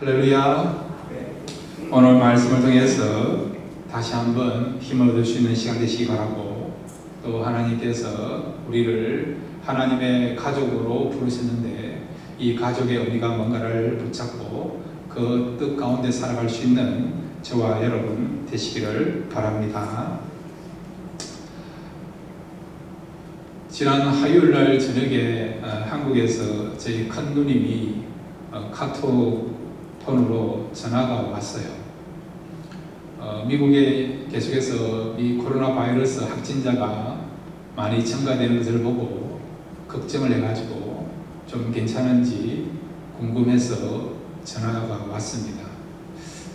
할렐루야. 오늘 말씀을 통해서 다시 한번 힘을 얻을 수 있는 시간 되시기 바라고, 또 하나님께서 우리를 하나님의 가족으로 부르셨는데 이 가족의 의미가 뭔가를 붙잡고 그 뜻 가운데 살아갈 수 있는 저와 여러분 되시기를 바랍니다. 지난 화요일날 저녁에 한국에서 저희 큰 누님이 카톡폰으로 전화가 왔어요. 미국에 계속해서 이 코로나 바이러스 확진자가 많이 증가되는 것을 보고 걱정을 해가지고 좀 괜찮은지 궁금해서 전화가 왔습니다.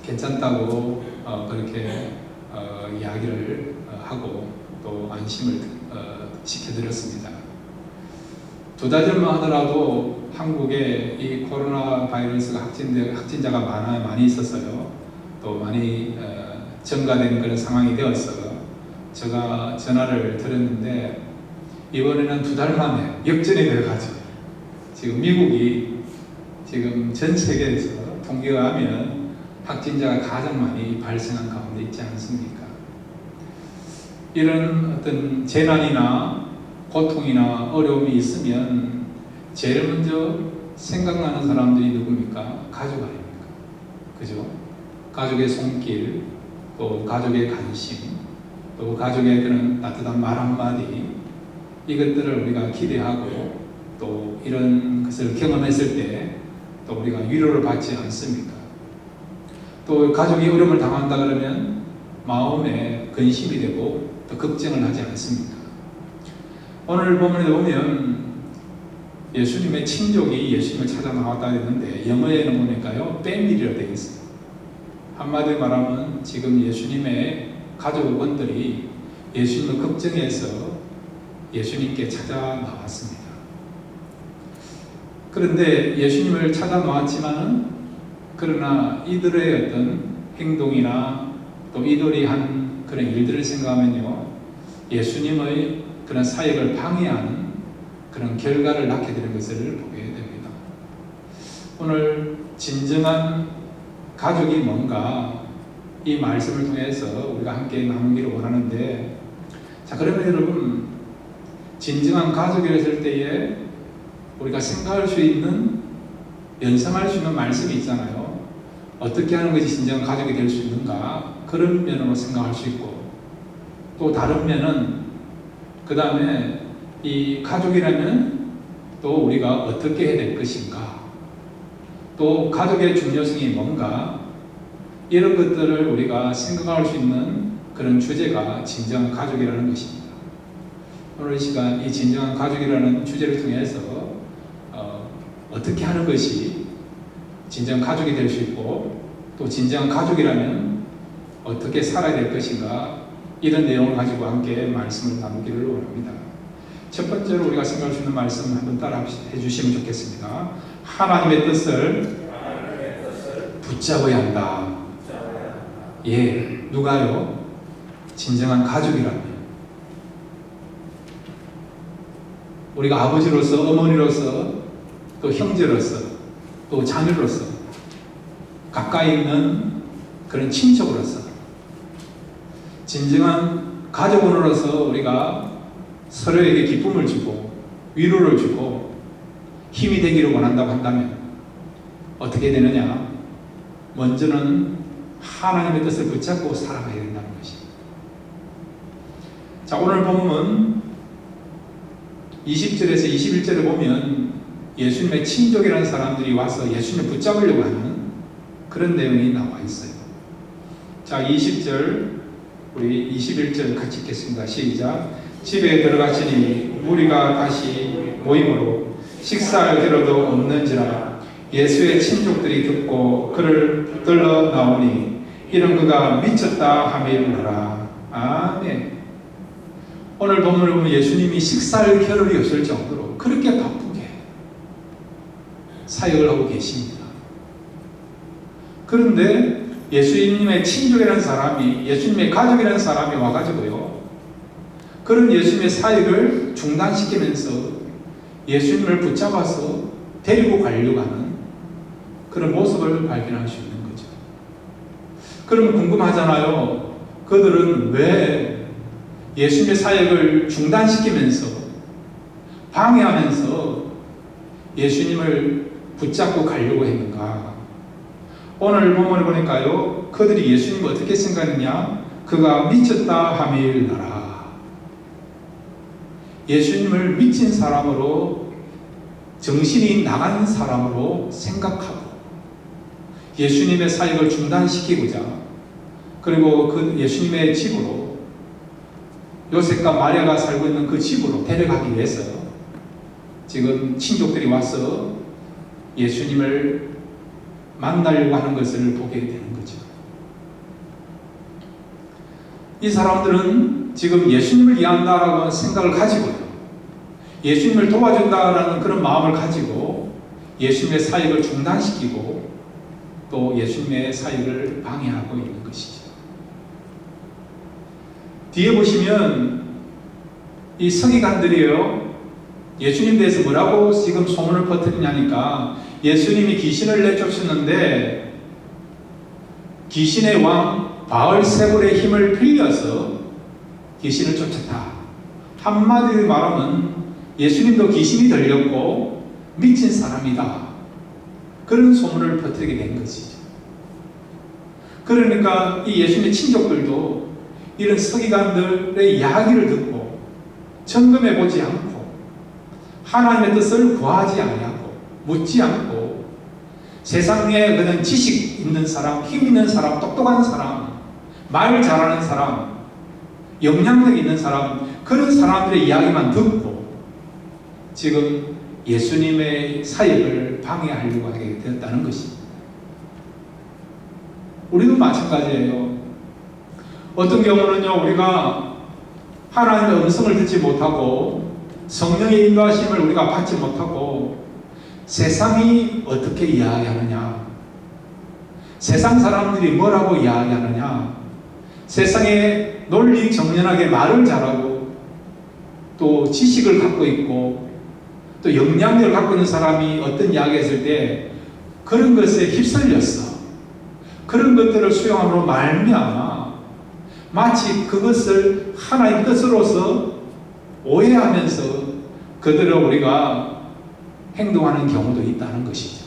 괜찮다고 그렇게 이야기를 하고 또 안심을 시켜드렸습니다. 2달 전만 하더라도 한국에 이 코로나 바이러스가 확진자가 많이 있었어요. 또 많이 증가되는 그런 상황이 되어서 제가 전화를 드렸는데 이번에는 2달 만에 역전이 되어가지고 지금 미국이 지금 전 세계에서 통계가 하면 확진자가 가장 많이 발생한 가운데 있지 않습니까? 이런 어떤 재난이나 고통이나 어려움이 있으면 제일 먼저 생각나는 사람들이 누굽니까? 가족 아닙니까? 그죠? 가족의 손길, 또 가족의 관심, 또 가족의 그런 따뜻한 말 한마디, 이것들을 우리가 기대하고 또 이런 것을 경험했을 때 또 우리가 위로를 받지 않습니까? 또 가족이 어려움을 당한다 그러면 마음에 근심이 되고 또 걱정을 하지 않습니까? 오늘 본문에 보면 예수님의 친족이 예수님을 찾아 나왔다 했는데 영어에는 보니까요 패밀리로 되어 있어요. 한마디로 말하면 지금 예수님의 가족원들이 예수님을 걱정해서 예수님께 찾아 나왔습니다. 그런데 예수님을 찾아 나왔지만은 그러나 이들의 어떤 행동이나 또 이들이 한 그런 일들을 생각하면요 예수님의 그런 사역을 방해하는 그런 결과를 낳게 되는 것을 보게 됩니다. 오늘 진정한 가족이 뭔가 이 말씀을 통해서 우리가 함께 나누기를 원하는데, 자 그러면 여러분 진정한 가족이라 했을 때에 우리가 생각할 수 있는, 연상할 수 있는 말씀이 있잖아요. 어떻게 하는 것이 진정한 가족이 될 수 있는가, 그런 면으로 생각할 수 있고, 또 다른 면은 그 다음에 이 가족이라면 또 우리가 어떻게 해야 될 것인가, 또 가족의 중요성이 뭔가, 이런 것들을 우리가 생각할 수 있는 그런 주제가 진정한 가족이라는 것입니다. 오늘 이 시간 이 진정한 가족이라는 주제를 통해서 어떻게 하는 것이 진정한 가족이 될 수 있고, 또 진정한 가족이라면 어떻게 살아야 될 것인가, 이런 내용을 가지고 함께 말씀을 나누기를 원합니다. 첫 번째로 우리가 생각할 수 있는 말씀 한번 따라 해주시면 좋겠습니다. 하나님의 뜻을 붙잡아야 한다. 예, 누가요? 진정한 가족이라면. 우리가 아버지로서, 어머니로서, 또 형제로서, 또 자녀로서, 가까이 있는 그런 친척으로서, 진정한 가족으로서 우리가 서로에게 기쁨을 주고 위로를 주고 힘이 되기를 원한다고 한다면 어떻게 되느냐? 먼저는 하나님의 뜻을 붙잡고 살아가야 된다는 것입니다. 자, 오늘 본문 20절에서 21절에 보면 예수님의 친족이라는 사람들이 와서 예수님을 붙잡으려고 하는 그런 내용이 나와 있어요. 자, 20절 우리 21절 같이 읽겠습니다. 시작. 집에 들어가시니 무리가 다시 모임으로 식사할 겨를도 없는지라 예수의 친족들이 듣고 그를 떨러 나오니 이런 그가 미쳤다 하밀더라. 아멘. 오늘 본문을 보면 예수님이 식사할 겨를이 없을 정도로 그렇게 바쁘게 사역을 하고 계십니다. 그런데 예수님의 친족이라는 사람이, 예수님의 가족이라는 사람이 와가지고요 그런 예수님의 사역을 중단시키면서 예수님을 붙잡아서 데리고 가려고 하는 그런 모습을 발견할 수 있는 거죠. 그러면 궁금하잖아요. 그들은 왜 예수님의 사역을 중단시키면서 방해하면서 예수님을 붙잡고 가려고 했는가? 오늘 본문을 보니까요, 그들이 예수님을 어떻게 생각했냐? 그가 미쳤다 하밀나라. 예수님을 미친 사람으로, 정신이 나간 사람으로 생각하고 예수님의 사역을 중단시키고자, 그리고 그 예수님의 집으로, 요셉과 마리아가 살고 있는 그 집으로 데려가기 위해서 지금 친족들이 와서 예수님을 만나려고 하는 것을 보게 되는 거죠. 이 사람들은 지금 예수님을 이해한다라고 생각을 가지고요, 예수님을 도와준다라는 그런 마음을 가지고 예수님의 사역을 중단시키고 또 예수님의 사역을 방해하고 있는 것이죠. 뒤에 보시면 이 서기관들이요, 예수님 대해서 뭐라고 지금 소문을 퍼뜨리냐니까, 예수님이 귀신을 내쫓았는데 귀신의 왕 바알세불의 힘을 빌려서 귀신을 쫓았다. 한마디로 말하면 예수님도 귀신이 들렸고 미친 사람이다, 그런 소문을 퍼뜨리게 된 것이죠. 그러니까 이 예수님의 친족들도 이런 서기관들의 이야기를 듣고 점검해 보지 않고 하나님의 뜻을 구하지 아니하고 묻지 않고 세상에 그런 지식 있는 사람, 힘 있는 사람, 똑똑한 사람, 말 잘하는 사람, 영향력 있는 사람, 그런 사람들의 이야기만 듣고 지금 예수님의 사역을 방해하려고 하게 되었다는 것입니다. 우리도 마찬가지예요. 어떤 경우는요, 우리가 하나님의 음성을 듣지 못하고 성령의 인도하심을 우리가 받지 못하고 세상이 어떻게 이야기하느냐, 세상 사람들이 뭐라고 이야기하느냐, 세상에 논리 정연하게 말을 잘하고 또 지식을 갖고 있고 또 영향력을 갖고 있는 사람이 어떤 이야기했을 때 그런 것에 휩쓸렸어. 그런 것들을 수용함으로 말미암아 마치 그것을 하나의 뜻으로서 오해하면서 그대로 우리가 행동하는 경우도 있다는 것이죠.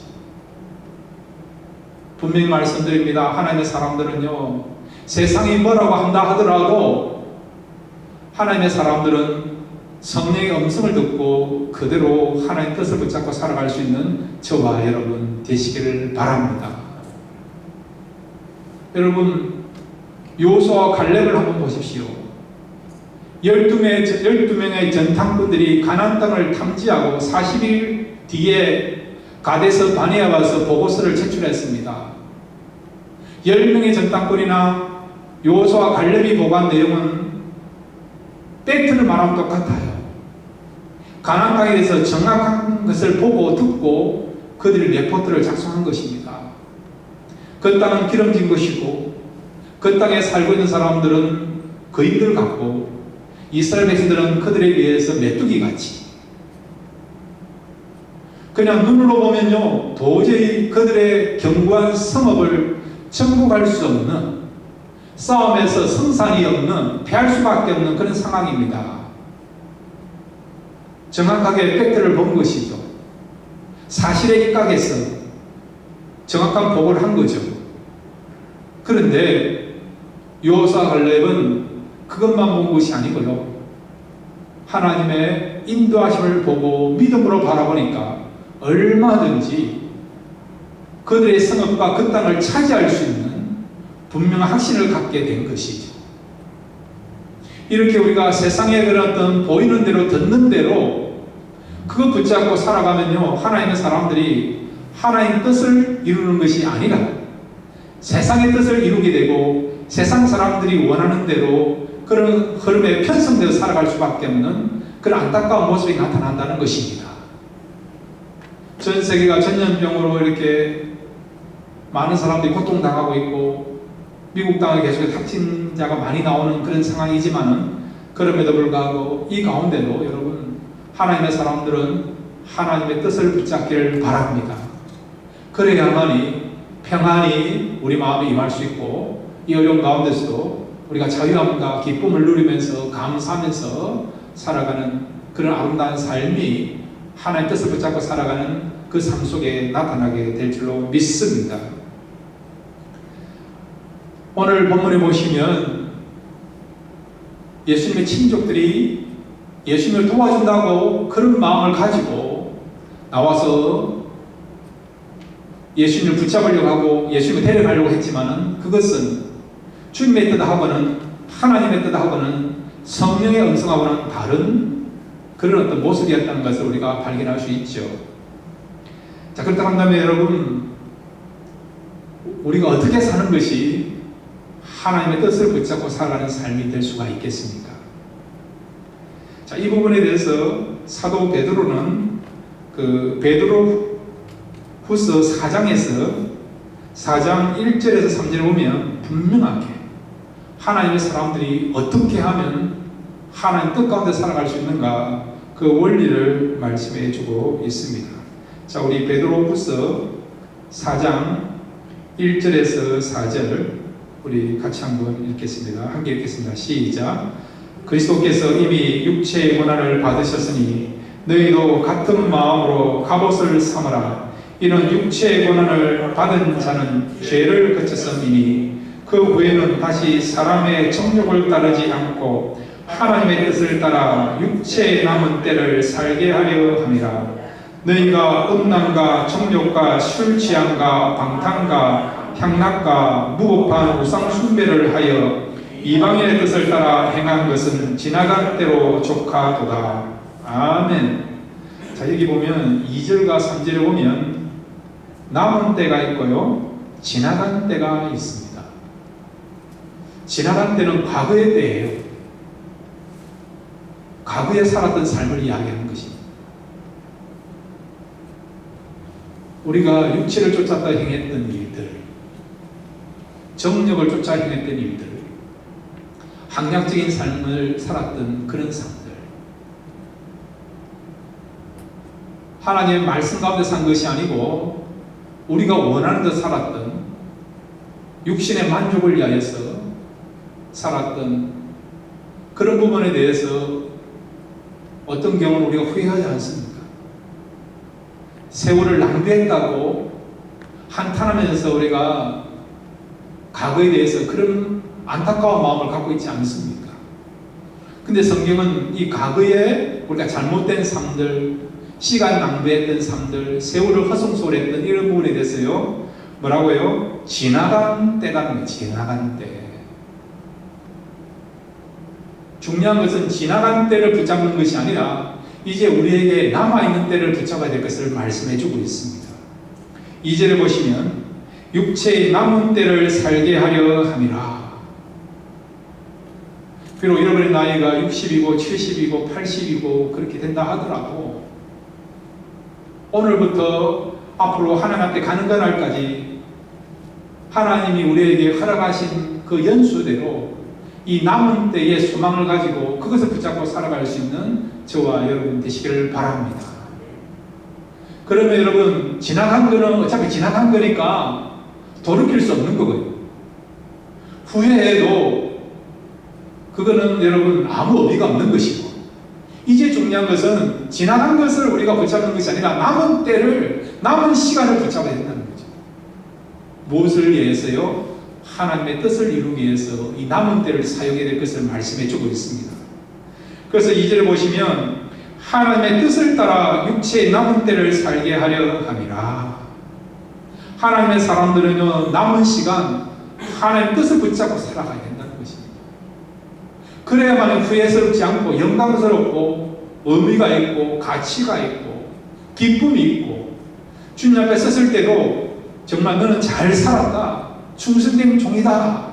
분명히 말씀드립니다. 하나님의 사람들은요, 세상이 뭐라고 한다 하더라도 하나님의 사람들은 성령의 음성을 듣고 그대로 하나님의 뜻을 붙잡고 살아갈 수 있는 저와 여러분 되시기를 바랍니다. 여러분, 여호수아와 갈렙을 한번 보십시오. 12명의 전탐꾼들이 가나안 땅을 탐지하고 40일 뒤에 가데스 바네아 와서 보고서를 제출했습니다. 10명의 전탐꾼이나 여호수아와 갈렙이 보고한 내용은 팩트를 말하면 똑같아요. 가나안 땅에 대해서 정확한 것을 보고 듣고 그들이 레포트를 작성한 것입니다. 그 땅은 기름진 것이고 그 땅에 살고 있는 사람들은 거인들 같고 이스라엘 백성들은 그들에 비해서 메뚜기같이, 그냥 눈으로 보면요 도저히 그들의 견고한 성읍을 정복할 수 없는, 싸움에서 승산이 없는, 패할 수밖에 없는 그런 상황입니다. 정확하게 팩트를 본 것이죠. 사실에 입각해서 정확한 보고를 한 거죠. 그런데 여호수아 갈렙은 그것만 본 것이 아니고요, 하나님의 인도하심을 보고 믿음으로 바라보니까 얼마든지 그들의 성읍과 그 땅을 차지할 수 있는 분명한 확신을 갖게 된 것이죠. 이렇게 우리가 세상에 그런 어떤 보이는 대로 듣는 대로 그거 붙잡고 살아가면요, 하나님의 사람들이 하나님의 뜻을 이루는 것이 아니라 세상의 뜻을 이루게 되고 세상 사람들이 원하는 대로 그런 흐름에 편성되어 살아갈 수밖에 없는 그런 안타까운 모습이 나타난다는 것입니다. 전 세계가 전염병으로 이렇게 많은 사람들이 고통당하고 있고 미국 땅에 계속 확진자가 많이 나오는 그런 상황이지만은 그럼에도 불구하고 이 가운데도 여러분, 하나님의 사람들은 하나님의 뜻을 붙잡기를 바랍니다. 그래야만이 평안이 우리 마음에 임할 수 있고, 이 어려운 가운데서도 우리가 자유함과 기쁨을 누리면서 감사하면서 살아가는 그런 아름다운 삶이 하나님의 뜻을 붙잡고 살아가는 그 삶 속에 나타나게 될 줄로 믿습니다. 오늘 본문에 보시면 예수님의 친족들이 예수님을 도와준다고 그런 마음을 가지고 나와서 예수님을 붙잡으려고 하고 예수님을 데려가려고 했지만은 그것은 주님의 뜻하고는, 하나님의 뜻하고는, 성령의 음성하고는 다른 그런 어떤 모습이었다는 것을 우리가 발견할 수 있죠. 자, 그렇다고 한다면 여러분, 우리가 어떻게 사는 것이 하나님의 뜻을 붙잡고 살아가는 삶이 될 수가 있겠습니까? 자, 이 부분에 대해서 사도 베드로는 그 베드로 후서 4장에서 4장 1절에서 3절을 보면 분명하게 하나님의 사람들이 어떻게 하면 하나님 뜻 가운데 살아갈 수 있는가, 그 원리를 말씀해 주고 있습니다. 자, 우리 베드로 후서 4장 1절에서 4절 우리 같이 한번 읽겠습니다. 함께 읽겠습니다. 시작. 그리스도께서 이미 육체의 고난을 받으셨으니 너희도 같은 마음으로 갑옷을 삼으라. 이는 육체의 고난을 받은 자는 죄를 거쳤음이니 그 후에는 다시 사람의 정욕을 따르지 않고 하나님의 뜻을 따라 육체의 남은 때를 살게 하려 함이라. 너희가 음란과 정욕과 술 취함과 방탕과 향락과 무법한 우상 숭배를 하여 이방인의 뜻을 따라 행한 것은 지나간 때로 족하도다. 아멘. 자, 여기 보면 2절과 3절에 보면 남은 때가 있고요, 지나간 때가 있습니다. 지나간 때는 과거의 때예요. 과거에 살았던 삶을 이야기하는 것입니다. 우리가 육체를 쫓았다 행했던 일들, 정력을 쫓아 행했던 일들, 학략적인 삶을 살았던 그런 삶들, 하나님의 말씀 가운데 산 것이 아니고 우리가 원하는 듯 살았던, 육신의 만족을 위하여서 살았던 그런 부분에 대해서 어떤 경우는 우리가 후회하지 않습니까? 세월을 낭비했다고 한탄하면서 우리가 과거에 대해서 그런 안타까운 마음을 갖고 있지 않습니까? 근데 성경은 이 과거에 우리가 잘못된 삶들, 시간 낭비했던 삶들, 세월을 허송소홀했던 이런 부분에 대해서요, 뭐라고요? 지나간 때라는 거예요. 지나간 때. 중요한 것은 지나간 때를 붙잡는 것이 아니라 이제 우리에게 남아있는 때를 붙잡아야 될 것을 말씀해 주고 있습니다. 2절에 보시면 육체의 남은 때를 살게 하려 함이라. 비록 여러분의 나이가 60이고 70이고 80이고 그렇게 된다 하더라도 오늘부터 앞으로 하나님 앞에 가는 그날까지 하나님이 우리에게 허락하신 그 연수대로 이 남은 때의 소망을 가지고 그것을 붙잡고 살아갈 수 있는 저와 여러분 되시기를 바랍니다. 그러면 여러분, 지나간 거는 어차피 지나간 거니까 돌이킬 수 없는 거거든요. 후회해도 그거는 여러분 아무 의미가 없는 것이고, 이제 중요한 것은 지나간 것을 우리가 붙잡는 것이 아니라 남은 때를, 남은 시간을 붙잡아야 된다는 거죠. 무엇을 위해서요? 하나님의 뜻을 이루기 위해서 이 남은 때를 사용해야 될 것을 말씀해 주고 있습니다. 그래서 2절을 보시면 하나님의 뜻을 따라 육체의 남은 때를 살게 하려 함이라. 하나님의 사람들은요, 남은 시간 하나님의 뜻을 붙잡고 살아가야 된다는 것입니다. 그래야만 후회스럽지 않고 영광스럽고 의미가 있고 가치가 있고 기쁨이 있고, 주님 앞에 섰을 때도 정말 너는 잘 살았다, 충성된 종이다,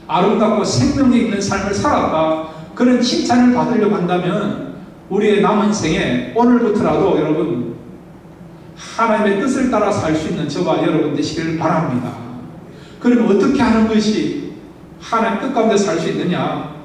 아름답고 생명력 있는 삶을 살았다, 그런 칭찬을 받으려고 한다면 우리의 남은 생에 오늘부터라도 여러분 하나님의 뜻을 따라 살 수 있는 저와 여러분 되시기를 바랍니다. 그럼 어떻게 하는 것이 하나님 뜻 가운데 살 수 있느냐?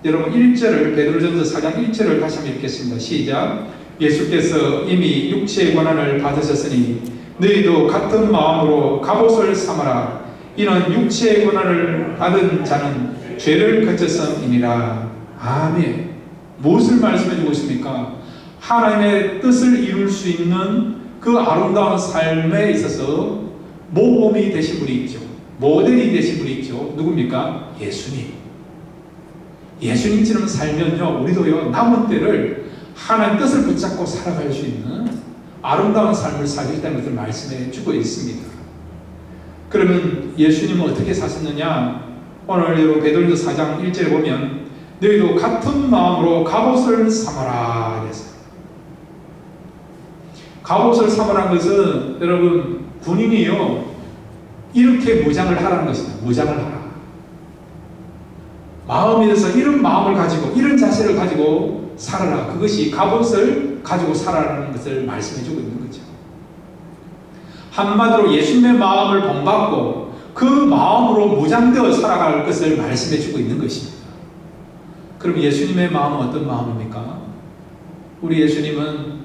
여러분 1절을, 베드로전서 4장 1절을 다시 한번 읽겠습니다. 시작. 예수께서 이미 육체의 고난을 받으셨으니 너희도 같은 마음으로 갑옷을 삼아라. 이는 육체의 권한을 받은 자는 죄를 거쳤음이니라. 아멘. 무엇을 말씀해 주고 있습니까? 하나님의 뜻을 이룰 수 있는 그 아름다운 삶에 있어서 모범이 되신 분이 있죠. 모델이 되신 분이 있죠. 누굽니까? 예수님. 예수님처럼 살면요, 우리도요, 남은 때를 하나님 뜻을 붙잡고 살아갈 수 있는 아름다운 삶을 살겠다는 것을 말씀해 주고 있습니다. 그러면 예수님은 어떻게 사셨느냐? 오늘 베드로전서 4장 1절에 보면 너희도 같은 마음으로 갑옷을 삼아라 그랬어요. 갑옷을 삼으라는 것은 여러분 군인이요, 이렇게 무장을 하라는 것입니다. 무장을 하라. 마음에 대해서 이런 마음을 가지고 이런 자세를 가지고 살아라. 그것이 갑옷을 가지고 살아라는 것을 말씀해 주고 있는 거죠. 한마디로 예수님의 마음을 본받고 그 마음으로 무장되어 살아갈 것을 말씀해 주고 있는 것입니다. 그럼 예수님의 마음은 어떤 마음입니까? 우리 예수님은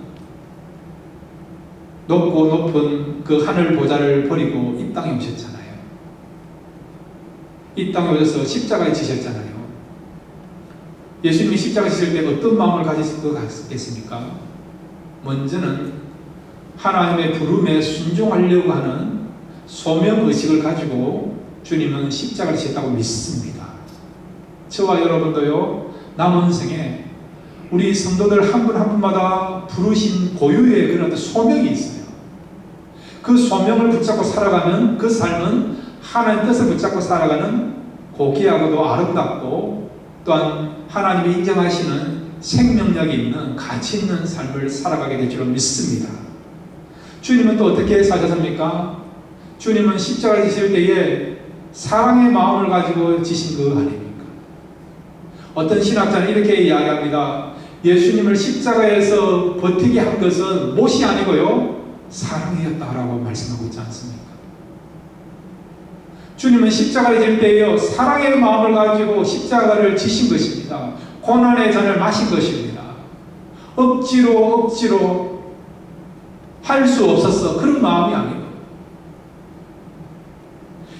높고 높은 그 하늘 보좌를 버리고 이 땅에 오셨잖아요. 이 땅에 오셔서 십자가에 지셨잖아요. 예수님이 십자가에 지실 때 어떤 마음을 가지실 것 같겠습니까? 먼저는 하나님의 부름에 순종하려고 하는 소명의식을 가지고 주님은 십자가를 지셨다고 믿습니다. 저와 여러분도요, 남은 생에 우리 성도들 한 분 한 분마다 부르신 고유의 그런 소명이 있어요. 그 소명을 붙잡고 살아가는 그 삶은 하나님의 뜻을 붙잡고 살아가는 고귀하고도 아름답고 또한 하나님이 인정하시는 생명력이 있는 가치 있는 삶을 살아가게 될 줄 믿습니다. 주님은 또 어떻게 사셨습니까? 주님은 십자가를 지실 때에 사랑의 마음을 가지고 지신 거 아닙니까? 어떤 신학자는 이렇게 이야기합니다. 예수님을 십자가에서 버티게 한 것은 못이 아니고요, 사랑이었다라고 말씀하고 있지 않습니까? 주님은 십자가를 질 때에요, 사랑의 마음을 가지고 십자가를 지신 것입니다. 고난의 잔을 마신 것입니다. 억지로 할 수 없었어. 그런 마음이 아니고,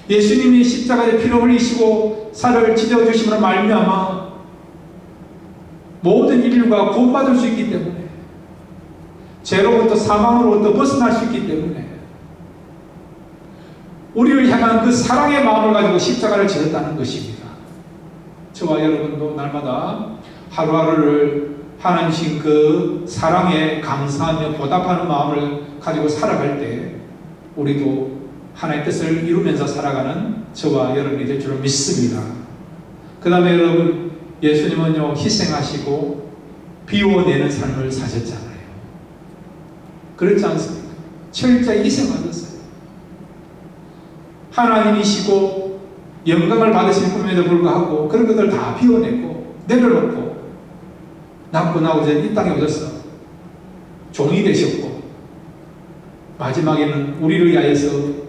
예수님이 십자가에 피를 흘리시고 살을 찢어주심으로 말미암아 모든 인류가 구원받을 수 있기 때문에, 죄로부터 사망으로부터 벗어날 수 있기 때문에 우리를 향한 그 사랑의 마음을 가지고 십자가를 지었다는 것입니다. 저와 여러분도 날마다 하루하루를 하나님 주신 그 사랑에 감사하며 보답하는 마음을 가지고 살아갈 때 우리도 하나님의 뜻을 이루면서 살아가는 저와 여러분이 될 줄 믿습니다. 그 다음에 여러분, 예수님은요, 희생하시고 비워내는 삶을 사셨잖아요. 그렇지 않습니까? 철저히 희생하셨어요. 하나님이시고 영광을 받으실 뿐에도 불구하고 그런 것들 다 비워내고 내려놓고 낳고 나오기 전에 이 땅에 오셔서 종이 되셨고 마지막에는 우리를 위하여서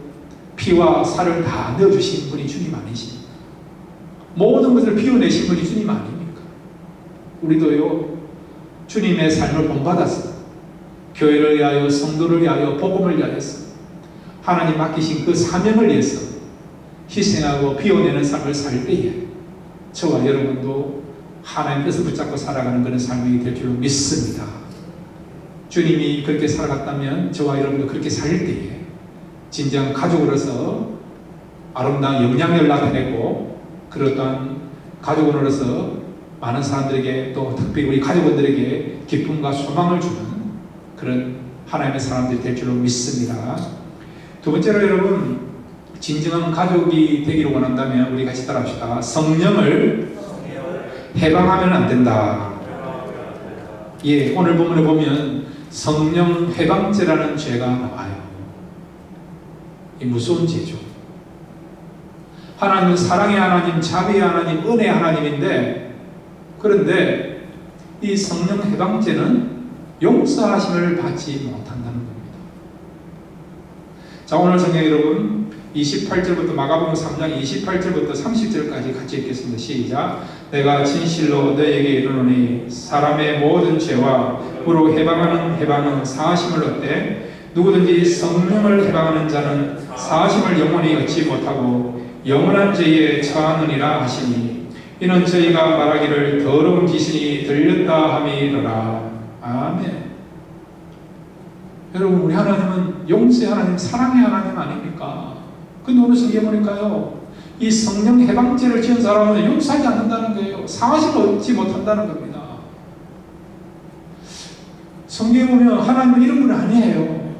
피와 살을 다 내어주신 분이 주님 아니십니까? 모든 것을 비워내신 분이 주님 아닙니까? 우리도요, 주님의 삶을 본받아서 교회를 위하여, 성도를 위하여, 복음을 위하여서 하나님 맡기신 그 사명을 위해서 희생하고 비워내는 삶을 살 때에 저와 여러분도 하나님 뜻을 붙잡고 살아가는 그런 삶이 될 줄 믿습니다. 주님이 그렇게 살아갔다면 저와 여러분도 그렇게 살 때에 진정 가족으로서 아름다운 영향력을 나타내고, 그렇던 가족으로서 많은 사람들에게, 또 특별히 우리 가족원들에게 기쁨과 소망을 주는 그런 하나님의 사람들이 될 줄로 믿습니다. 두 번째로 여러분, 진정한 가족이 되기를 원한다면 우리 같이 따라합시다. 성령을 해방하면 안 된다. 예, 오늘 본문에 보면 성령 해방죄라는 죄가 나와요. 이 무서운 죄죠. 하나님은 사랑의 하나님, 자비의 하나님, 은혜의 하나님인데, 그런데 이 성령 해방죄는 용서하심을 받지 못한다는 겁니다. 자, 오늘 성경 여러분 28절부터 마가복음 3장 28절부터 30절까지 같이 읽겠습니다. 시작. 내가 진실로 너에게 이르노니 사람의 모든 죄와 우로 해방하는 해방은 사하심을 얻되 누구든지 성령을 해방하는 자는 사심을 영원히 얻지 못하고 영원한 죄에 처하느니라 하시니 이는 저희가 말하기를 더러운 귀신이 들렸다 함이로라. 아멘. 여러분, 우리 하나님은 용서의 하나님, 사랑의 하나님 아닙니까? 근데 오늘 성경에 보니까요, 이 성령 해방죄를 지은 사람은 용서하지 않는다는 거예요. 사심을 얻지 못한다는 겁니다. 성경에 보면 하나님은 이런 분 아니에요.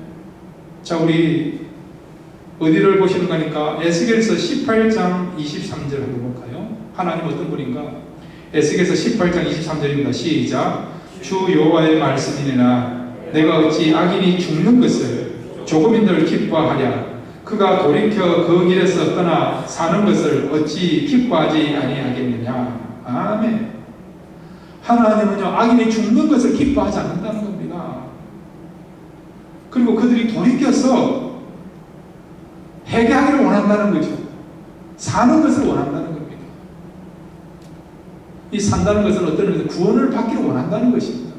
자, 우리 어디를 보시는 거니까 에스겔서 18장 23절 한번 볼까요? 하나님 어떤 분인가? 에스겔서 18장 23절입니다. 시작. 주 여호와의 말씀이니라. 내가 어찌 악인이 죽는 것을 조금인들 기뻐하랴. 그가 돌이켜 그 길에서 떠나 사는 것을 어찌 기뻐하지 아니하겠느냐. 아멘. 하나님은요, 악인이 죽는 것을 기뻐하지 않는다는 겁니다. 그리고 그들이 돌이켜서 회개하기를 원한다는 거죠. 사는 것을 원한다는 겁니다. 이 산다는 것은 어떤 의미에서 구원을 받기를 원한다는 것입니다.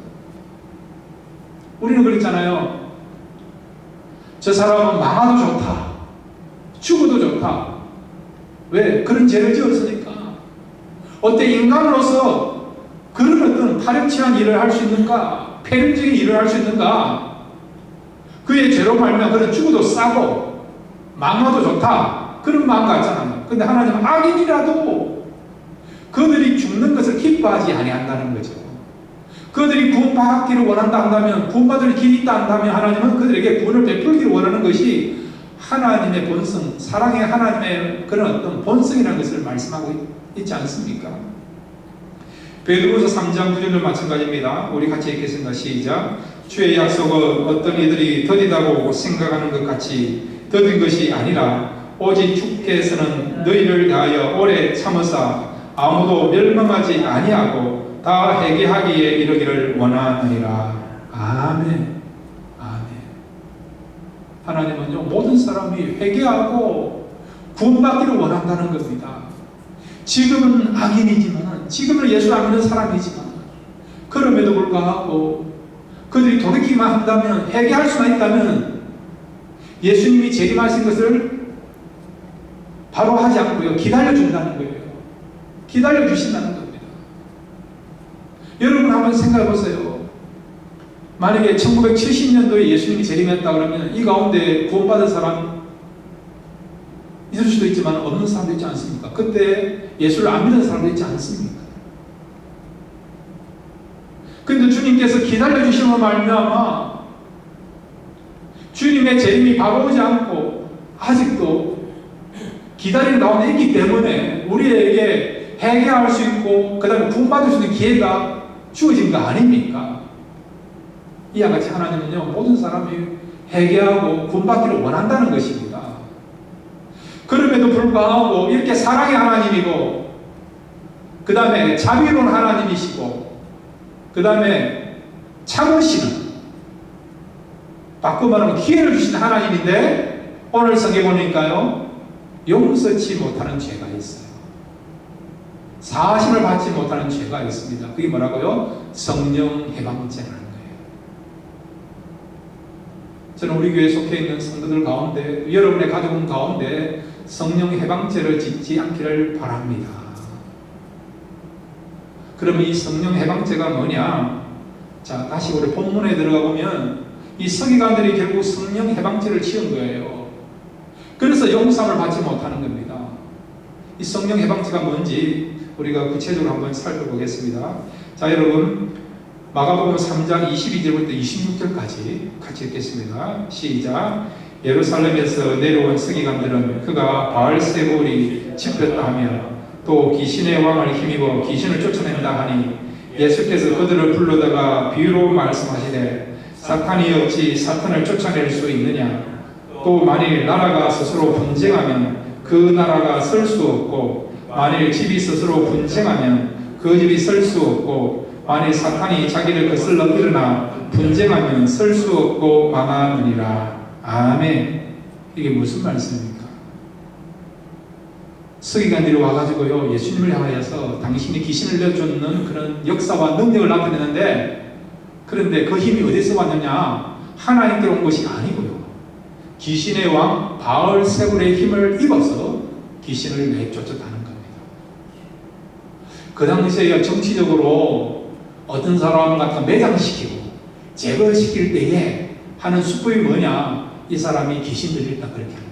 우리는 그랬잖아요. 저 사람은 망하도 좋다. 죽어도 좋다. 왜? 그런 죄를 지었으니까. 어때 인간으로서 그런 어떤 파렴치한 일을 할 수 있는가? 폐륜적인 일을 할 수 있는가? 그의 죄로 말미암아 그는 죽어도 싸고 망하도 좋다. 그런 마음 같잖아요. 근데 하나님은 악인이라도 그들이 죽는 것을 기뻐하지 아니한다는 거죠. 그들이 구원받기를 원한다 한다면, 구원받을 길이 있다 한다면 하나님은 그들에게 구원을 베풀기를 원하는 것이 하나님의 본성, 사랑의 하나님의 그런 어떤 본성이라는 것을 말씀하고 있지 않습니까? 베드로서 3장 9절도 마찬가지입니다. 우리 같이 읽겠습니다. 시작. 주의 약속은 어떤 이들이 더디다고 생각하는 것 같이 더딘 것이 아니라 오직 주께서는 너희를 대하여 오래 참으사 아무도 멸망하지 아니하고 다 회개하기에 이르기를 원하느니라. 아멘. 아멘. 하나님은요, 모든 사람이 회개하고 구원받기를 원한다는 겁니다. 지금은 악인이지만, 지금은 예수 안 믿는 사람이지만, 그럼에도 불구하고 그들이 돌이키기만 한다면, 회개할 수만 있다면 예수님이 재림하신 것을 바로 하지 않고요, 기다려준다는 거예요. 기다려주신다는 겁니다. 여러분 한번 생각해 보세요. 만약에 1970년도에 예수님이 재림했다 그러면 이 가운데 구원받은 사람 있을 수도 있지만 없는 사람도 있지 않습니까? 그때 예수를 안 믿는 사람도 있지 않습니까? 근데 주님께서 기다려주심으로 말미암아 주님의 재림이 바로 오지 않고 아직도 기다리는 가운데 있기 때문에 우리에게 회개할 수 있고 그 다음에 구원받을 수 있는 기회가 주어진 거 아닙니까? 이와 같이 하나님은요, 모든 사람이 회개하고 구원받기를 원한다는 것입니다. 그럼에도 불구하고 이렇게 사랑의 하나님이고 그 다음에 자비로운 하나님이시고 그 다음에 참으시는, 바꿔 말하면 기회를 주신 하나님인데 오늘 성경에 보니까요, 용서치 못하는 죄가 있어요. 사심을 받지 못하는 죄가 있습니다. 그게 뭐라고요? 성령 해방죄라는 거예요. 저는 우리 교회에 속해 있는 성도들 가운데, 여러분의 가족은 가운데 성령 해방죄를 짓지 않기를 바랍니다. 그러면 이 성령 해방죄가 뭐냐? 자, 다시 우리 본문에 들어가 보면 이 서기관들이 결국 성령 해방죄를 지은 거예요. 그래서 용서를 받지 못하는 겁니다. 이 성령 해방죄가 뭔지 우리가 구체적으로 한번 살펴보겠습니다. 자, 여러분 마가복음 3장 22절부터 26절까지 같이 읽겠습니다. 시작. 예루살렘에서 내려온 서기관들은 그가 바알세불이 집혔다 하며 또 귀신의 왕을 힘입어 귀신을 쫓아낸다 하니 예수께서 그들을 불러다가 비유로 말씀하시되 사탄이 어찌 사탄을 쫓아낼 수 있느냐? 또 만일 나라가 스스로 분쟁하면 그 나라가 설 수 없고 만일 집이 스스로 분쟁하면 그 집이 설 수 없고 만일 사탄이 자기를 거슬러 일어나 분쟁하면 설 수 없고 망하느니라. 아멘. 이게 무슨 말씀입니까? 서기관들이 와가지고요, 예수님을 향하여서 당신이 귀신을 내쫓는 그런 역사와 능력을 나타내는데, 그런데 그 힘이 어디서 왔느냐? 하나님께로 온 것이 아니고요. 귀신의 왕 바알세불의 힘을 입어서 귀신을 내쫓았다는 겁니다. 그 당시에 정치적으로 어떤 사람을 갖다 매장시키고 제거시킬 때에 하는 수법이 뭐냐? 이 사람이 귀신 들렸다 그렇게 하는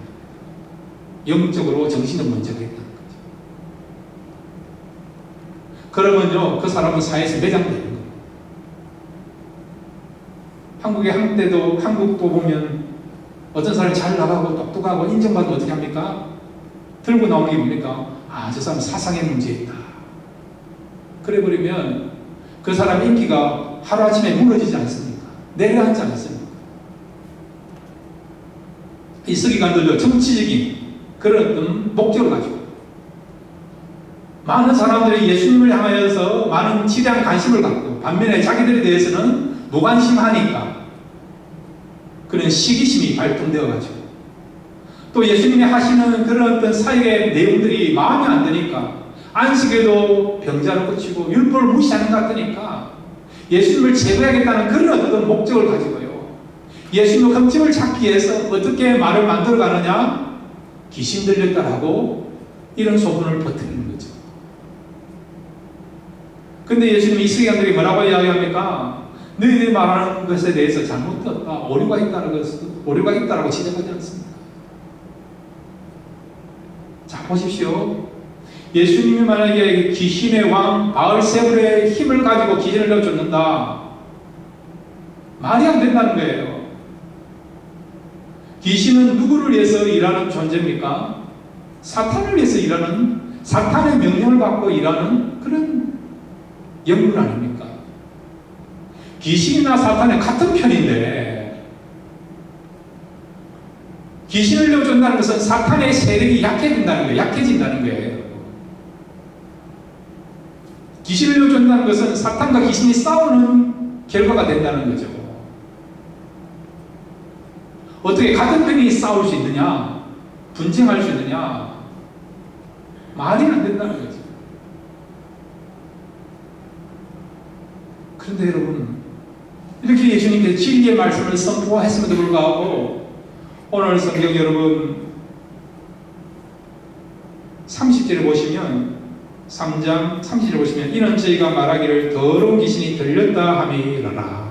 거예요. 영적으로 정신을 먼저 했다는 거죠. 그러면요, 그 사람은 사회에서 매장되는 거예요. 한국의 한국도 보면 어떤 사람이 잘 나가고 똑똑하고 인정받으면 어떻게 합니까? 들고 나오는 게 뭡니까? 아, 저 사람 사상에 문제 있다. 그래 버리면 그 사람 인기가 하루아침에 무너지지 않습니까? 내려앉지 않습니까? 이 서기관들도 정치적인 그런 어떤 목적을 가지고 많은 사람들이 예수님을 향하여서 많은 지대한 관심을 갖고 반면에 자기들에 대해서는 무관심하니까 그런 시기심이 발동되어 가지고 또 예수님이 하시는 그런 어떤 사역의 내용들이 마음에 안 드니까 안식에도 병자를 고치고 율법을 무시하는 것 같으니까 예수님을 제거해야겠다는 그런 어떤 목적을 가지고요. 예수님의 흠집을 찾기 위해서 어떻게 말을 만들어 가느냐? 귀신 들렸다라고 이런 소문을 퍼뜨리는 거죠. 근데 예수님이 이 서기관들이 뭐라고 이야기합니까? 너희들이 말하는 것에 대해서 잘못됐다, 오류가 있다라고 지적하지 않습니까? 자, 보십시오. 예수님이 만약에 귀신의 왕 바알세불의 힘을 가지고 귀신을 내쫓는다, 말이 안 된다는 거예요. 귀신은 누구를 위해서 일하는 존재입니까? 사탄을 위해서 일하는, 사탄의 명령을 받고 일하는 그런 영물 아닙니까? 귀신이나 사탄은 같은 편인데 귀신을 내쫓는다는 것은 사탄의 세력이 약해진다는 거예요. 약해진다는 거예요. 귀신을 내쫓는다는 것은 사탄과 귀신이 싸우는 결과가 된다는 거죠. 어떻게 같은 편이 싸울 수 있느냐? 분쟁할 수 있느냐? 말이 안 된다는 거죠. 그런데 여러분, 이렇게 예수님께서 진리의 말씀을 선포했음에도 불구하고 오늘 성경 여러분 30절에 보시면 3장 30절에 보시면 이는 저희가 말하기를 더러운 귀신이 들렸다 함이라라.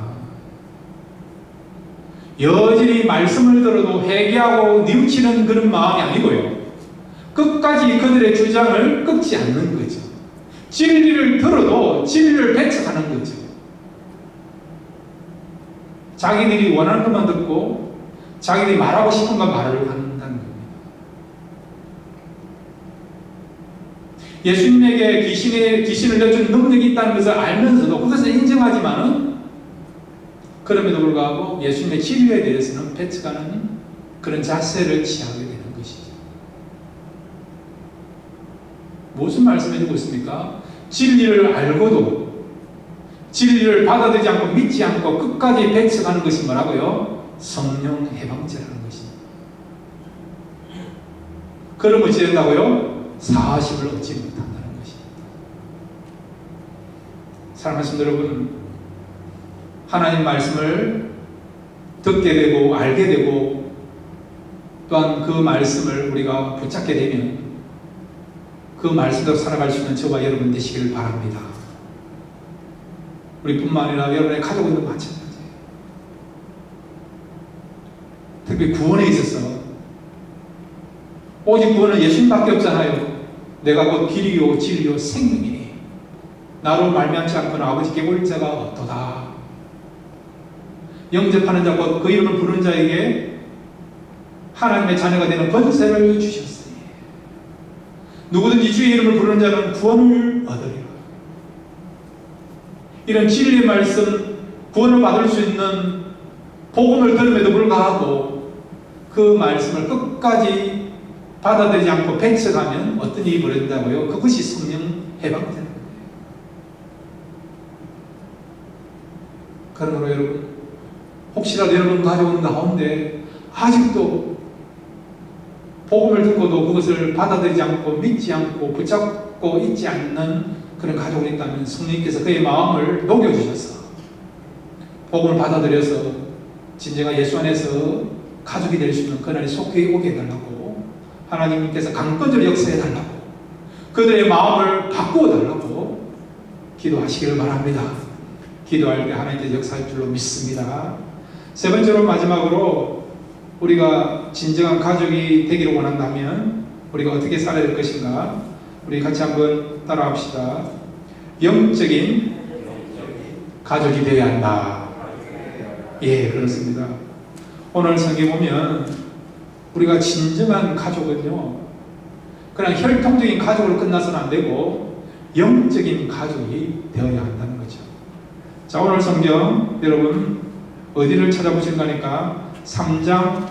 여전히 말씀을 들어도 회개하고 뉘우치는 그런 마음이 아니고요. 끝까지 그들의 주장을 끊지 않는 거죠. 진리를 들어도 진리를 배척하는 거죠. 자기들이 원하는 것만 듣고 자기들이 말하고 싶은 것 말을 한다는 겁니다. 예수님에게 귀신을 내쫓는 능력이 있다는 것을 알면서도 그것을 인정하지만은 그럼에도 불구하고 예수님의 진리에 대해서는 배척하는 그런 자세를 취하게 되는 것이죠. 무슨 말씀해주고 있습니까? 진리를 알고도 진리를 받아들이지 않고 믿지 않고 끝까지 배척하는 것이 뭐라고요? 성령 해방죄라는 것입니다. 그럼 어찌 된다고요? 사심을 얻지 못한다는 것입니다. 사랑하는 여러분, 하나님 말씀을 듣게 되고 알게 되고 또한 그 말씀을 우리가 붙잡게 되면 그 말씀대로 살아갈 수 있는 저와 여러분 되시기를 바랍니다. 우리뿐만 아니라 여러분의 가족들도 마찬가지예요. 특히 구원에 있어서 오직 구원은 예수님밖에 없잖아요. 내가 곧 길이요 진리요 생명이니 나로 말미암지 않고는 아버지께 올 자가 없도다. 영접하는 자 곧 그 이름을 부르는 자에게 하나님의 자녀가 되는 권세를 주셨으니 누구든지 주의 이름을 부르는 자는 구원을 얻으리라. 이런 진리의 말씀, 구원을 받을 수 있는 복음을 들음에도 불구하고 그 말씀을 끝까지 받아들이지 않고 배척하면 어떤 일이 벌어진다고요? 그것이 성령 해방되는 거예요. 그러므로 여러분, 혹시라도 여러분 가져온 가운데 아직도 복음을 듣고도 그것을 받아들이지 않고 믿지 않고 붙잡고 있지 않는 그런 가족이 있다면 성령님께서 그의 마음을 녹여주셔서 복음을 받아들여서 진정한 예수 안에서 가족이 될 수 있는 그날이 속히 오게 해달라고, 하나님께서 강권적으로 역사해달라고, 그들의 마음을 바꾸어달라고 기도하시기를 바랍니다. 기도할 때 하나님께서 역사할 줄로 믿습니다. 세 번째로 마지막으로 우리가 진정한 가족이 되기를 원한다면 우리가 어떻게 살아야 될 것인가? 우리 같이 한번 따라합시다. 영적인 가족이 되어야 한다. 예, 그렇습니다. 오늘 성경 보면 우리가 진정한 가족은요, 그냥 혈통적인 가족으로 끝나서는 안 되고 영적인 가족이 되어야 한다는 거죠. 자, 오늘 성경 여러분 어디를 찾아보시는 거니까 3장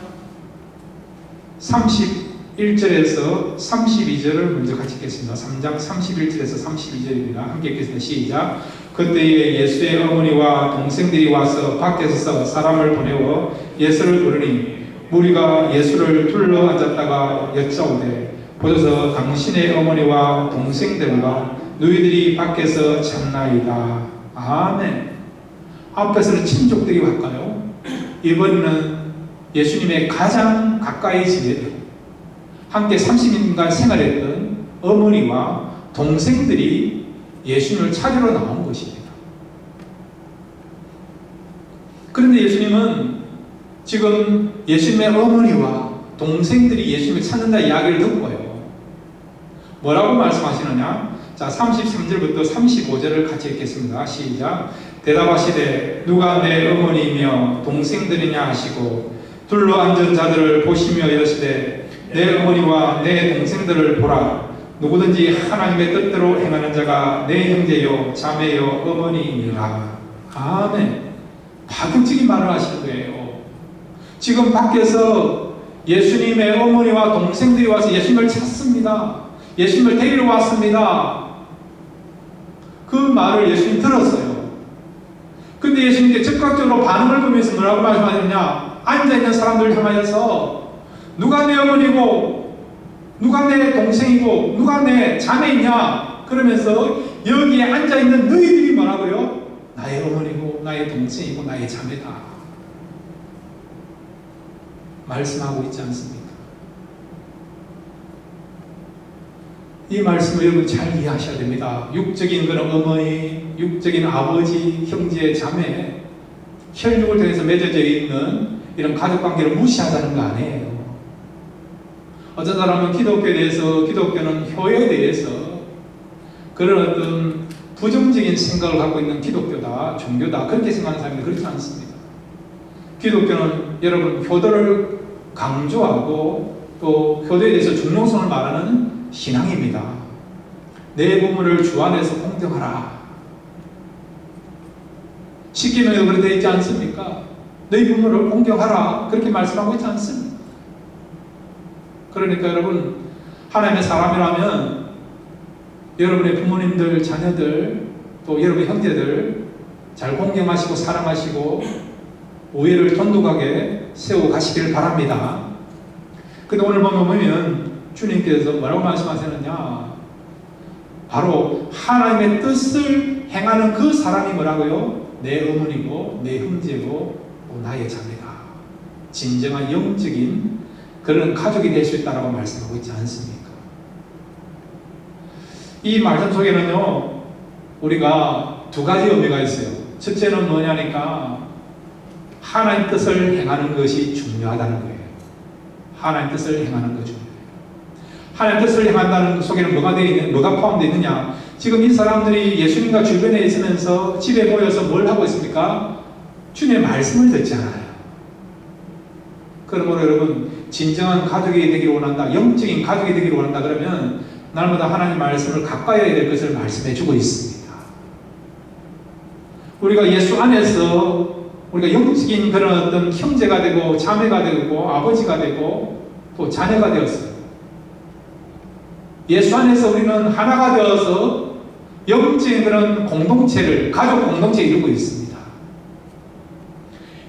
31절에서 32절을 먼저 같이 읽겠습니다. 3장 31절에서 32절입니다. 함께 읽겠습니다. 시작. 그때에 예수의 어머니와 동생들이 와서 밖에서 사람을 보내어 예수를 부르니 무리가 예수를 둘러 앉았다가 여짜오되 보소서 당신의 어머니와 동생들과 너희들이 밖에서 찾나이다. 아멘. 앞에서는 친족들이 갈까요? 이번에는 예수님의 가장 가까이 지내던 함께 30년간 생활했던 어머니와 동생들이 예수님을 찾으러 나온 것입니다. 그런데 예수님은 지금 예수님의 어머니와 동생들이 예수님을 찾는다 이야기를 듣고요, 뭐라고 말씀하시느냐? 자, 33절부터 35절을 같이 읽겠습니다. 시작. 대답하시되 누가 내 어머니이며 동생들이냐 하시고 둘러앉은 자들을 보시며 이르시되 내 어머니와 내 동생들을 보라. 누구든지 하나님의 뜻대로 행하는 자가 내 형제요 자매요 어머니이니라. 아멘. 파격적인 말을 하시는 거예요. 지금 밖에서 예수님의 어머니와 동생들이 와서 예수님을 찾습니다. 예수님을 데리러 왔습니다. 그 말을 예수님 들었어요. 근데 예수님께 즉각적으로 반응을 보면서 뭐라고 말씀하셨냐? 앉아있는 사람들을 향하여서 누가 내 어머니고 누가 내 동생이고 누가 내 자매이냐? 그러면서 여기에 앉아있는 너희들이 뭐라고요? 나의 어머니고 나의 동생이고 나의 자매다 말씀하고 있지 않습니까? 이 말씀을 여러분 잘 이해하셔야 됩니다. 육적인 그런 어머니, 육적인 아버지, 형제, 자매, 혈육을 통해서 맺어져 있는 이런 가족관계를 무시하자는 거 아니에요. 어떤 사람은 기독교에 대해서, 기독교는 효에 대해서 그런 어떤 부정적인 생각을 갖고 있는 기독교다, 종교다, 그렇게 생각하는 사람이 그렇지 않습니다. 기독교는 여러분 효도를 강조하고 또 효도에 대해서 중요성을 말하는 신앙입니다. 내 부모를 주 안에서 공경하라. 십계명에도 그렇게 되어 있지 않습니까? 너희 부모를 공경하라. 그렇게 말씀하고 있지 않습니까? 그러니까 여러분, 하나님의 사람이라면 여러분의 부모님들, 자녀들, 또 여러분의 형제들 잘 공경하시고 사랑하시고 우애를 돈독하게 세우고 가시기를 바랍니다. 근데 오늘 보면 주님께서 뭐라고 말씀하시느냐? 바로 하나님의 뜻을 행하는 그 사람이 뭐라고요? 내 어머니고 내 형제고 나의 자매다. 진정한 영적인 그런 가족이 될 수 있다라고 말씀하고 있지 않습니까? 이 말씀 속에는요, 우리가 두 가지 의미가 있어요. 첫째는 뭐냐니까 하나님 뜻을 행하는 것이 중요하다는 거예요. 하나님 뜻을 행하는 것 중요해요. 하나님 뜻을 행한다는 속에는 뭐가 포함되어 있느냐? 지금 이 사람들이 예수님과 주변에 있으면서 집에 모여서 뭘 하고 있습니까? 주님의 말씀을 듣지 않아요. 그러므로 여러분, 진정한 가족이 되기를 원한다, 영적인 가족이 되기를 원한다 그러면 날마다 하나님 말씀을 가까이 해야 될 것을 말씀해 주고 있습니다. 우리가 예수 안에서 우리가 영적인 그런 어떤 형제가 되고 자매가 되고 아버지가 되고 또 자녀가 되었어요. 예수 안에서 우리는 하나가 되어서 영적인 그런 공동체를, 가족 공동체를 이루고 있습니다.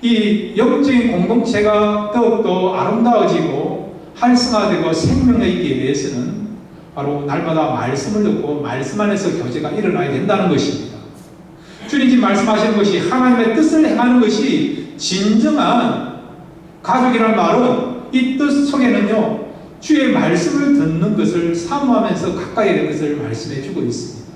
이 영적인 공동체가 더욱더 아름다워지고 활성화되고 생명력 있게 위해서는 바로 날마다 말씀을 듣고 말씀 안에서 교제가 일어나야 된다는 것입니다. 주님 지금 말씀하시는 것이 하나님의 뜻을 행하는 것이 진정한 가족이라는 말은 이 뜻 속에는요, 주의 말씀을 듣는 것을 사모하면서 가까이 되는 것을 말씀해 주고 있습니다.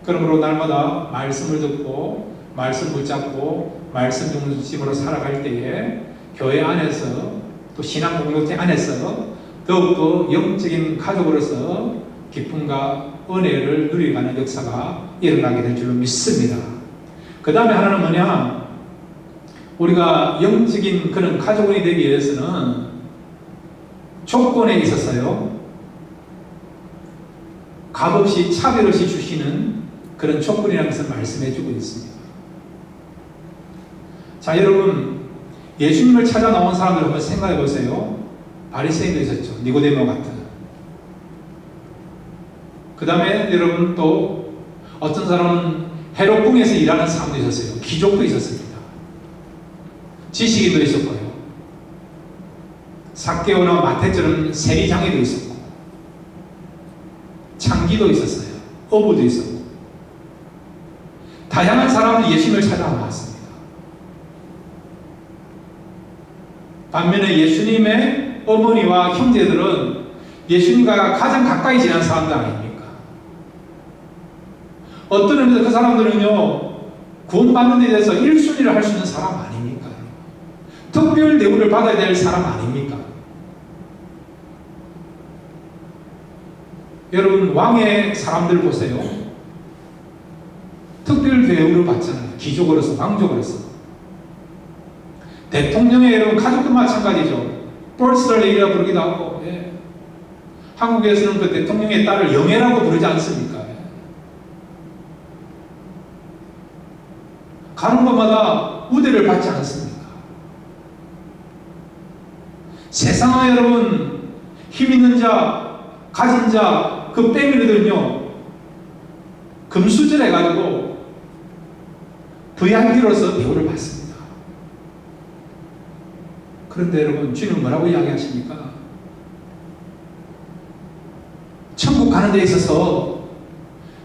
그러므로 날마다 말씀을 듣고 말씀 붙잡고 말씀 중심으로 살아갈 때에 교회 안에서 또 신앙 공동체 안에서 더욱더 영적인 가족으로서 기쁨과 은혜를 누려가는 역사가 일어나게 될 줄로 믿습니다. 그 다음에 하나는 뭐냐? 우리가 영적인 그런 가족원이 되기 위해서는 조건에 있어서요, 값없이 차별 없이 주시는 그런 조건이라는 것을 말씀해 주고 있습니다. 자, 여러분, 예수님을 찾아 나온 사람들 한번 생각해 보세요. 바리새인도 있었죠. 니고데모 같은. 그 다음에 여러분 또 어떤 사람은 헤롯궁에서 일하는 사람도 있었어요. 귀족도 있었습니다. 지식인도 있었고요. 삭개오나 마태처럼 세리장애도 있었고, 창기도 있었어요. 어부도 있었고, 다양한 사람들이 예수님을 찾아왔습니다. 반면에 예수님의 어머니와 형제들은 예수님과 가장 가까이 지난 사람들 아닙니까? 어떤 의미에서 그 사람들은요, 구원받는 데 대해서 1순위를 할 수 있는 사람 아닙니까? 특별 대우를 받아야 될 사람 아닙니까? 여러분, 왕의 사람들 보세요. 특별 대우를 받잖아요. 귀족으로서, 왕족으로서. 대통령의 여러분 가족도 마찬가지죠. 펄스레이라고 부르기도 하고, 예. 한국에서는 그 대통령의 딸을 영애라고 부르지 않습니까? 예. 가는 곳마다 우대를 받지 않습니까? 세상에 여러분 힘 있는 자, 가진 자, 그 패밀리들은요, 금수저해가지고 VIP로서 대우를 받습니다. 그런데 여러분, 주님은 뭐라고 이야기하십니까? 천국 가는 데 있어서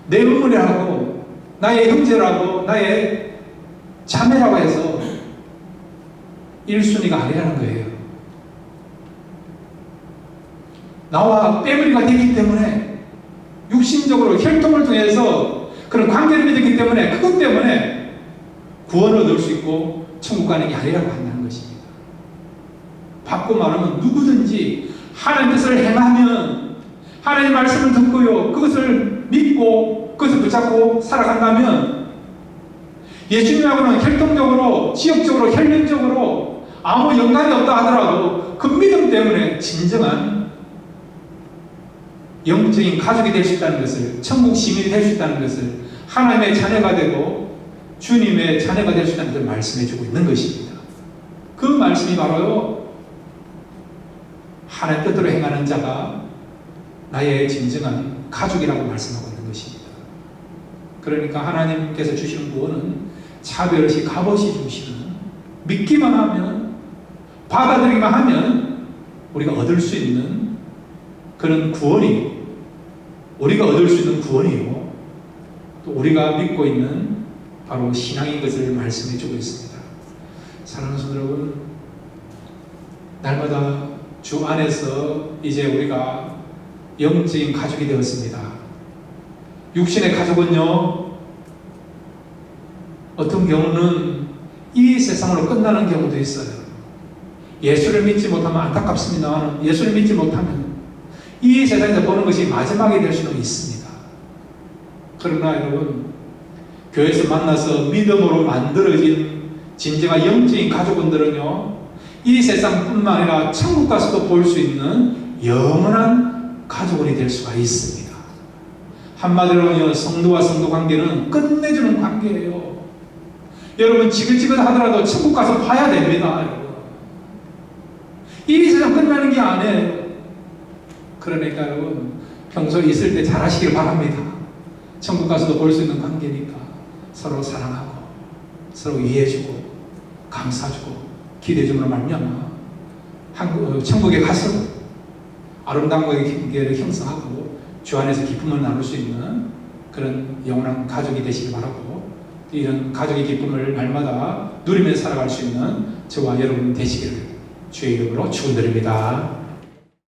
내 어머니라고, 나의 형제라고, 나의 자매라고 해서 1순위가 아니라는 거예요. 나와 패밀리가 되기 때문에, 육신적으로 혈통을 통해서 그런 관계를 맺었기 때문에, 그것 때문에 구원을 얻을 수 있고 천국 가는 게 아니라고 한다는 것입니다. 바꿔 말하면 누구든지 하나님의 뜻을 행하면, 하나님의 말씀을 듣고요, 그것을 믿고 그것을 붙잡고 살아간다면, 예수님하고는 혈통적으로, 지역적으로, 혈연적으로 아무 연관이 없다 하더라도 그 믿음 때문에 진정한 영적인 가족이 될 수 있다는 것을, 천국 시민이 될 수 있다는 것을, 하나님의 자녀가 되고 주님의 자녀가 될 수 있다는 것을 말씀해 주고 있는 것입니다. 그 말씀이 바로요, 하나님 뜻대로 행하는 자가 나의 진정한 가족이라고 말씀하고 있는 것입니다. 그러니까 하나님께서 주시는 구원은 차별 없이 값없이 주시는, 믿기만 하면, 받아들이기만 하면 우리가 얻을 수 있는 그런 구원이, 우리가 얻을 수 있는 구원이요, 또 우리가 믿고 있는 바로 신앙인 것을 말씀해 주고 있습니다. 사랑하는 성도 여러분, 날마다 주 안에서 이제 우리가 영적인 가족이 되었습니다. 육신의 가족은요, 어떤 경우는 이 세상으로 끝나는 경우도 있어요. 예수를 믿지 못하면 안타깝습니다만, 예수를 믿지 못하면 이 세상에서 보는 것이 마지막이 될 수는 있습니다. 그러나 여러분, 교회에서 만나서 믿음으로 만들어진 진정한 영적인 가족분들은요, 이 세상뿐만 아니라 천국 가서도 볼 수 있는 영원한 가족원이 될 수가 있습니다. 한마디로는 성도와 성도 관계는 끝내주는 관계예요. 여러분, 지긋지긋하더라도 천국 가서 봐야 됩니다. 여러분. 이 세상 끝나는 게 아니에요. 그러니까 여러분, 평소에 있을 때 잘하시길 바랍니다. 천국 가서도 볼 수 있는 관계니까 서로 사랑하고 서로 이해해주고 감싸주고 기대해줌으로 말미암아 천국에 가서 아름다운 관계를 형성하고 주 안에서 기쁨을 나눌 수 있는 그런 영원한 가족이 되시길 바라고, 이런 가족의 기쁨을 날마다 누리며 살아갈 수 있는 저와 여러분 되시기를 주의 이름으로 축원드립니다.